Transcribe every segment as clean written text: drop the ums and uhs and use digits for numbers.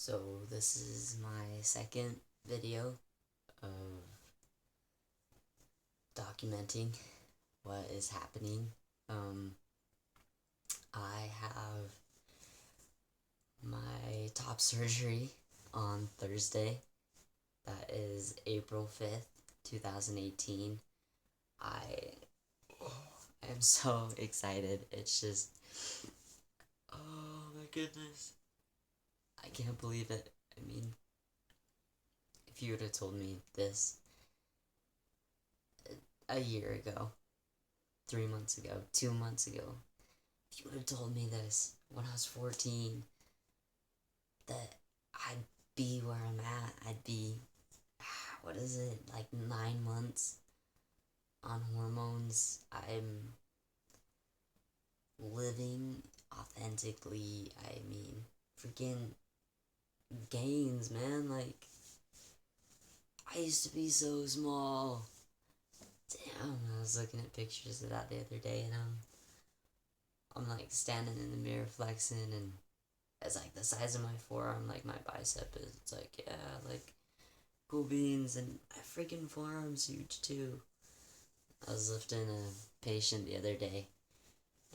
So this is my second video of documenting what is happening. I have my top surgery on Thursday. That is April 5th, 2018. I am so excited. It's just, oh my goodness. I can't believe it. I mean, if you would have told me this a year ago, 3 months ago, 2 months ago, if you would have told me this when I was 14, that I'd be where I'm at, I'd be, what is it, like 9 months on hormones. I'm living authentically. I mean, freaking gains, man. Like, I used to be so small. Damn, I was looking at pictures of that the other day, and I'm like standing in the mirror flexing, and it's like the size of my forearm, like my bicep is. It's like, yeah, like, cool beans, and my freaking forearm's huge too. I was lifting a patient the other day,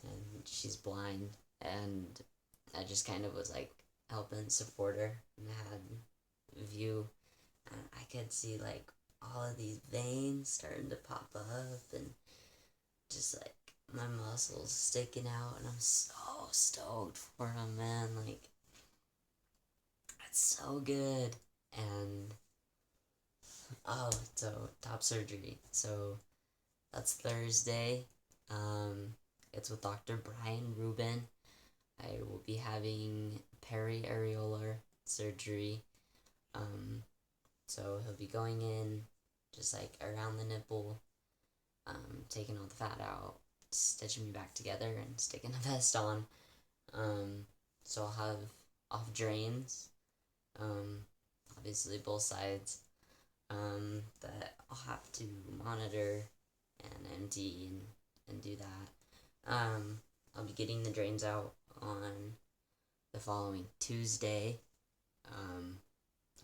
and she's blind, and I just kind of was like helping support her, and I had a view, and I could see like all of these veins starting to pop up, and just like my muscles sticking out, and I'm so stoked for him, man. Like, it's so good. And oh, so top surgery. So that's Thursday. It's with Dr. Brian Rubin. I will be having periareolar surgery. So he'll be going in just like around the nipple, taking all the fat out, stitching me back together, and sticking a vest on. So I'll have off drains, obviously both sides, that I'll have to monitor and empty and do that. I'll be getting the drains out on the following Tuesday,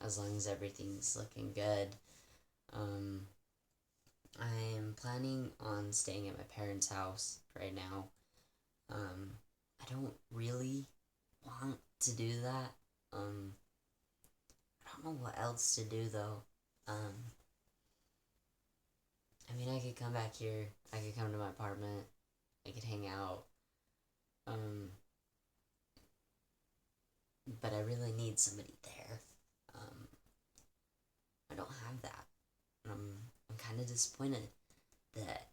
as long as everything's looking good. I'm planning on staying at my parents' house right now. I don't really want to do that. I don't know what else to do though. I mean, I could come back here. I could come to my apartment. I could hang out. But I really need somebody there. I don't have that. I'm kind of disappointed that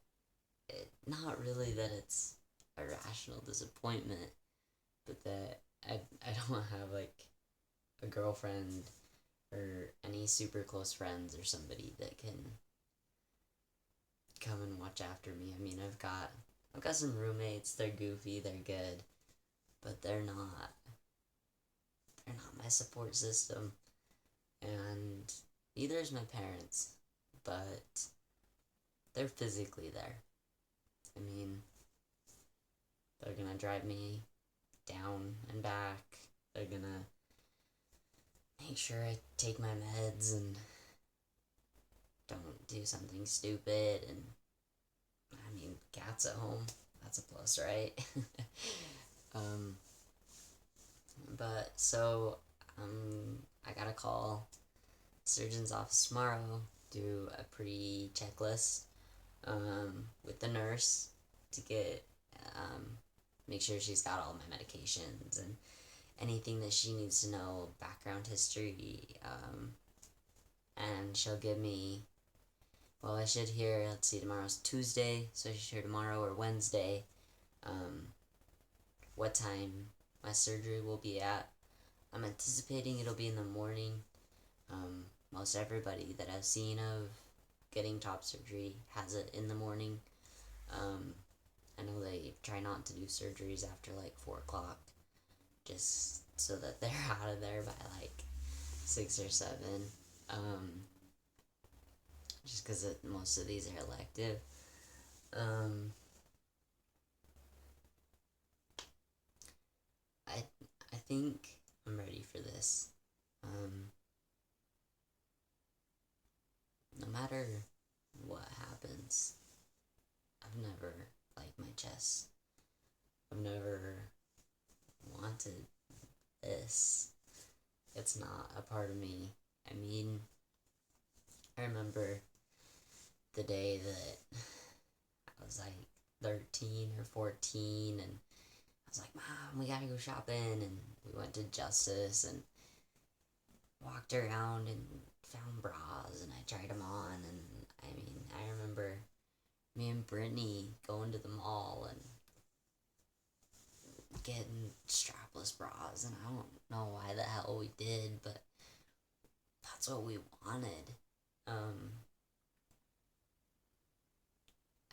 not really that it's a rational disappointment, but that I don't have like a girlfriend or any super close friends or somebody that can come and watch after me. I mean, I've got some roommates. They're goofy. They're good, but they're not my support system, and neither is my parents. But they're physically there. I mean, they're gonna drive me down and back. They're gonna make sure I take my meds and don't do something stupid. And I mean, cat's at home. That's a plus, right? um, but so I gotta call surgeon's office tomorrow, do a pre-checklist with the nurse to get make sure she's got all my medications and anything that she needs to know, background history, and she'll give me, well, I should hear, let's see, tomorrow's Tuesday, so I should hear tomorrow or Wednesday, what time my surgery will be at. I'm anticipating it'll be in the morning. Most everybody that I've seen of getting top surgery has it in the morning. I know they try not to do surgeries after like 4 o'clock, just so that they're out of there by like 6 or 7. Just because most of these are elective. I think I'm ready for this. No matter what happens, I've never liked my chest. I've never wanted this. It's not a part of me. I mean, I remember the day that I was like 13 or 14, and I was like, Mom, we gotta go shopping, and we went to Justice and walked around and found bras, and I tried them on, and I mean, I remember me and Brittany going to the mall and getting strapless bras, and I don't know why the hell we did, but that's what we wanted.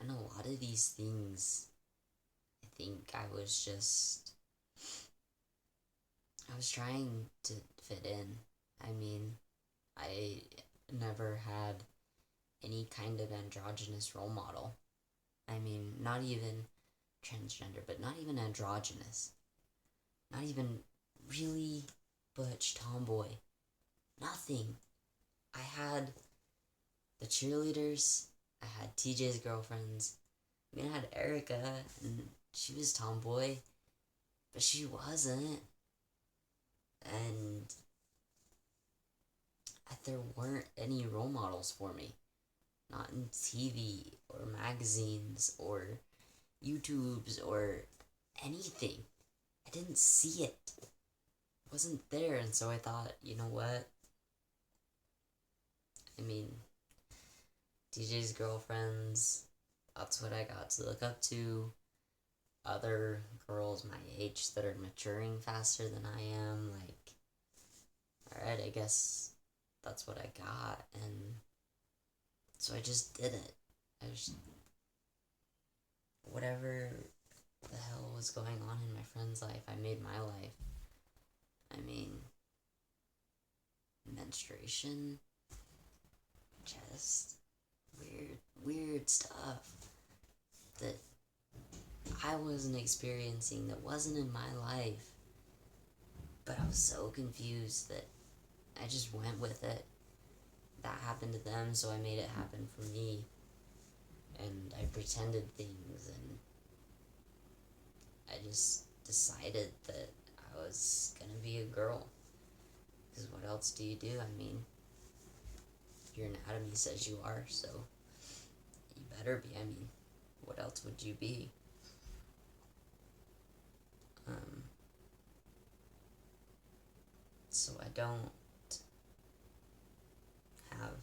And a lot of these things, I think I was trying to fit in. I mean, I never had any kind of androgynous role model. I mean, not even transgender, but not even androgynous. Not even really butch tomboy. Nothing. I had the cheerleaders, I had TJ's girlfriends. I mean, I had Erica, and she was tomboy, but she wasn't. And there weren't any role models for me. Not in TV or magazines or YouTubes or anything. I didn't see it. It wasn't there, and so I thought, you know what? I mean, DJ's girlfriends, that's what I got to look up to. Other girls my age that are maturing faster than I am, like, alright, I guess that's what I got, and so I just did it. Whatever the hell was going on in my friend's life, I made my life. I mean, menstruation, just weird stuff that I wasn't experiencing, that wasn't in my life. But I was so confused that I just went with it. That happened to them, so I made it happen for me. And I pretended things, and I just decided that I was gonna be a girl. Because what else do you do? I mean, your anatomy says you are, so you better be. I mean, what else would you be? So I don't have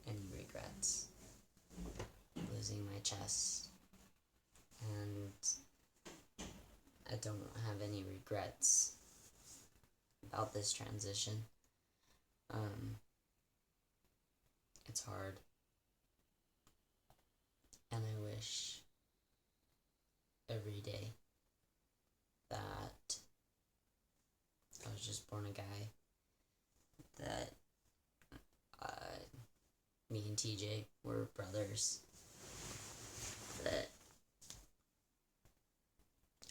any regrets losing my chest, and I don't have any regrets about this transition. It's hard, and I wish every day that I was just born a guy, that me and TJ were brothers, that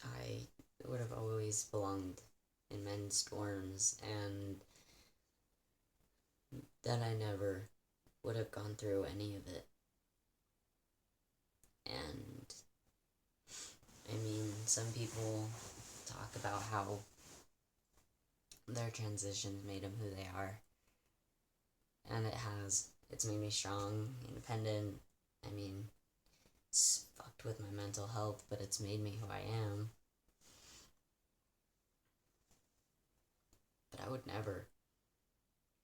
I would have always belonged in men's dorms, and that I never would have gone through any of it. And I mean, some people talk about how their transitions made them who they are, and it has. It's made me strong, independent. I mean, it's fucked with my mental health, but it's made me who I am. But I would never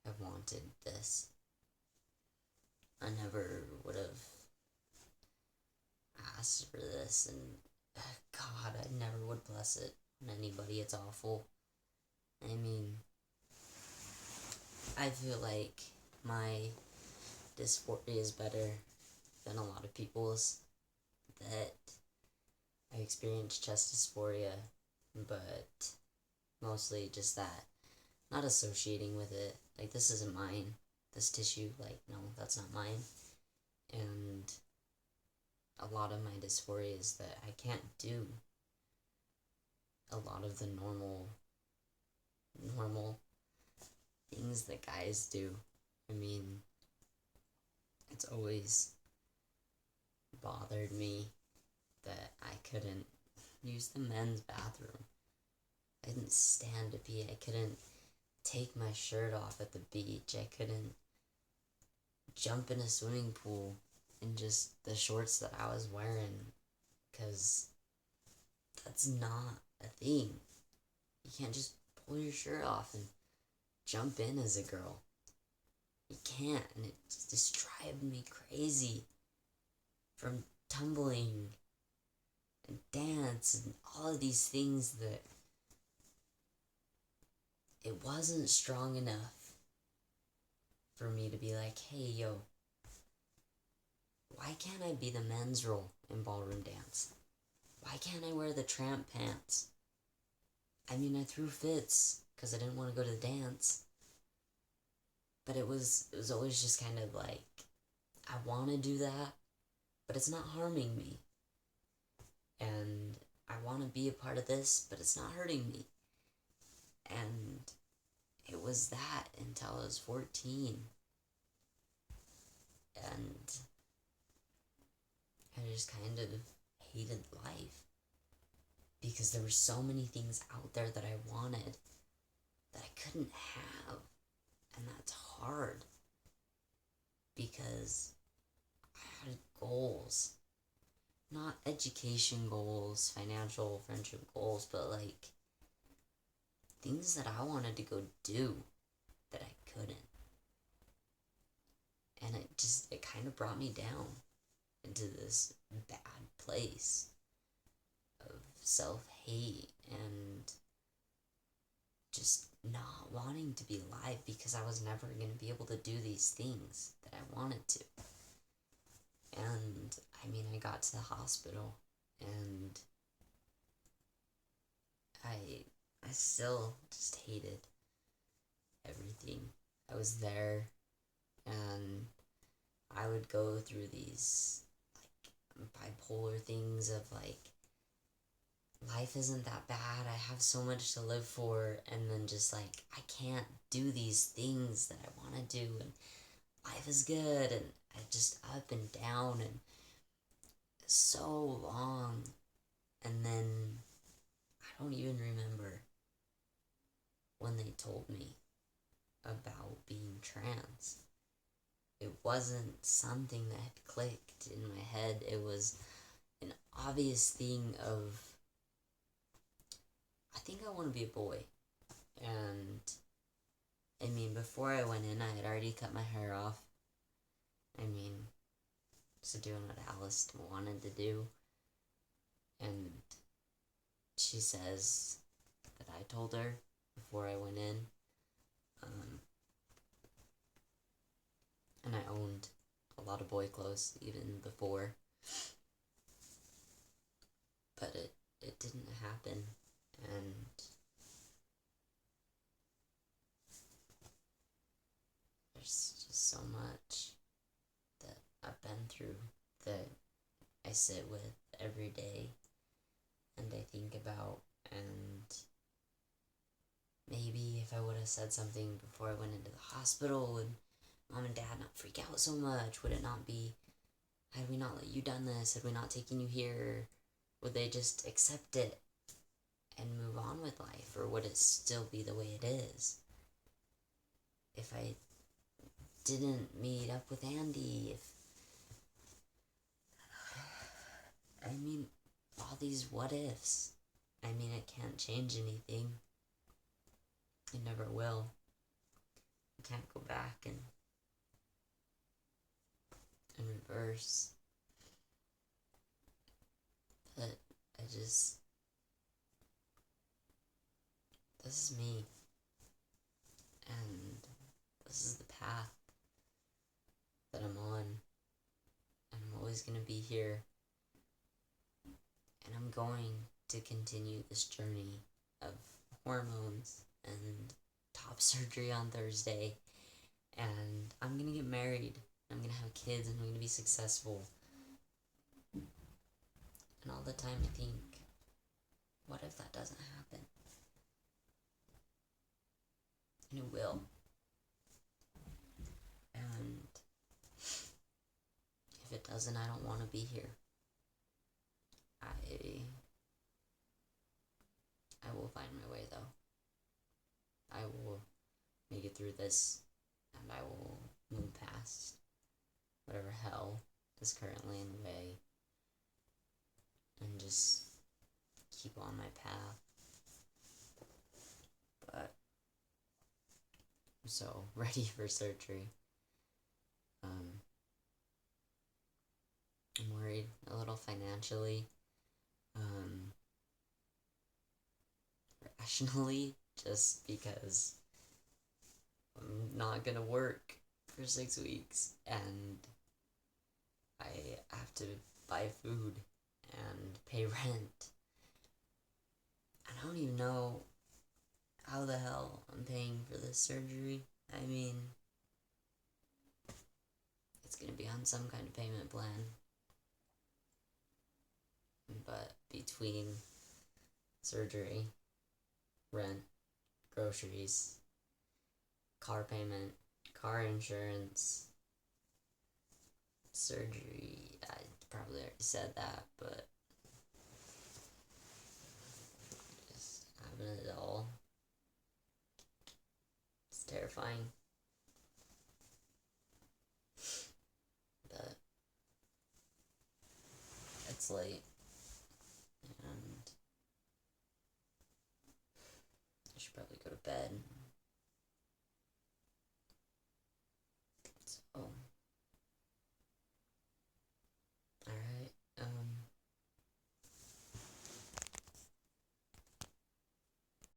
have wanted this. I never would have asked for this, and God, I never would bless it on anybody. It's awful. I mean, I feel like my dysphoria is better than a lot of people's. That I experienced chest dysphoria, but mostly just that. Not associating with it. Like, this isn't mine. This tissue, like, no, that's not mine. And a lot of my dysphoria is that I can't do a lot of the normal things things that guys do. I mean, it's always bothered me that I couldn't use the men's bathroom. I couldn't stand to pee. I couldn't take my shirt off at the beach. I couldn't jump in a swimming pool in just the shorts that I was wearing, because that's not a thing. You can't just pull your shirt off and jump in as a girl. You can't, and it just drives me crazy. From tumbling and dance and all of these things, that it wasn't strong enough for me to be like, hey, yo, why can't I be the men's role in ballroom dance? Why can't I wear the tramp pants? I mean, I threw fits because I didn't want to go to the dance. But it was always just kind of like, I want to do that, but it's not harming me. And I want to be a part of this, but it's not hurting me. And it was that until I was 14. And I just kind of hated life, because there were so many things out there that I wanted that I couldn't have. And that's hard, because I had goals. Not education goals, financial, friendship goals, but like things that I wanted to go do that I couldn't. And it kind of brought me down into this bad place of self-hate and just not wanting to be alive, because I was never going to be able to do these things that I wanted to. And I mean, I got to the hospital, and I still just hated everything. I was there, and I would go through these like bipolar things of like, life isn't that bad, I have so much to live for, and then just like, I can't do these things that I want to do, and life is good, and I just up and down, and so long. And then I don't even remember when they told me about being trans. It wasn't something that had clicked in my head. It was an obvious thing of, I think I want to be a boy. And I mean, before I went in, I had already cut my hair off. I mean, just doing what Alice wanted to do. And she says that I told her before I went in. And I owned a lot of boy clothes even before. But it didn't happen. And there's just so much that I've been through that I sit with every day and I think about. And maybe if I would have said something before I went into the hospital, would Mom and Dad not freak out so much? Would it not be, had we not let you done this, had we not taken you here, would they just accept it and move on with life? Or would it still be the way it is? If I didn't meet up with Andy, I mean, all these what ifs. I mean, it can't change anything. It never will. You can't go back and reverse. But this is me. And this is the path that I'm on. And I'm always going to be here. And I'm going to continue this journey of hormones and top surgery on Thursday. And I'm going to get married. I'm going to have kids, and I'm going to be successful. And all the time I think, what if that doesn't happen? And it will. doesn't, I don't want to be here. I will find my way, though. I will make it through this, and I will move past whatever hell is currently in the way, and just keep on my path. But I'm so ready for surgery. I'm worried a little financially, rationally, just because I'm not gonna work for 6 weeks, and I have to buy food and pay rent. I don't even know how the hell I'm paying for this surgery. I mean, it's gonna be on some kind of payment plan. But between surgery, rent, groceries, car payment, car insurance, surgery, I probably already said that, but just having it all, it's terrifying. But it's late, and I should probably go to bed.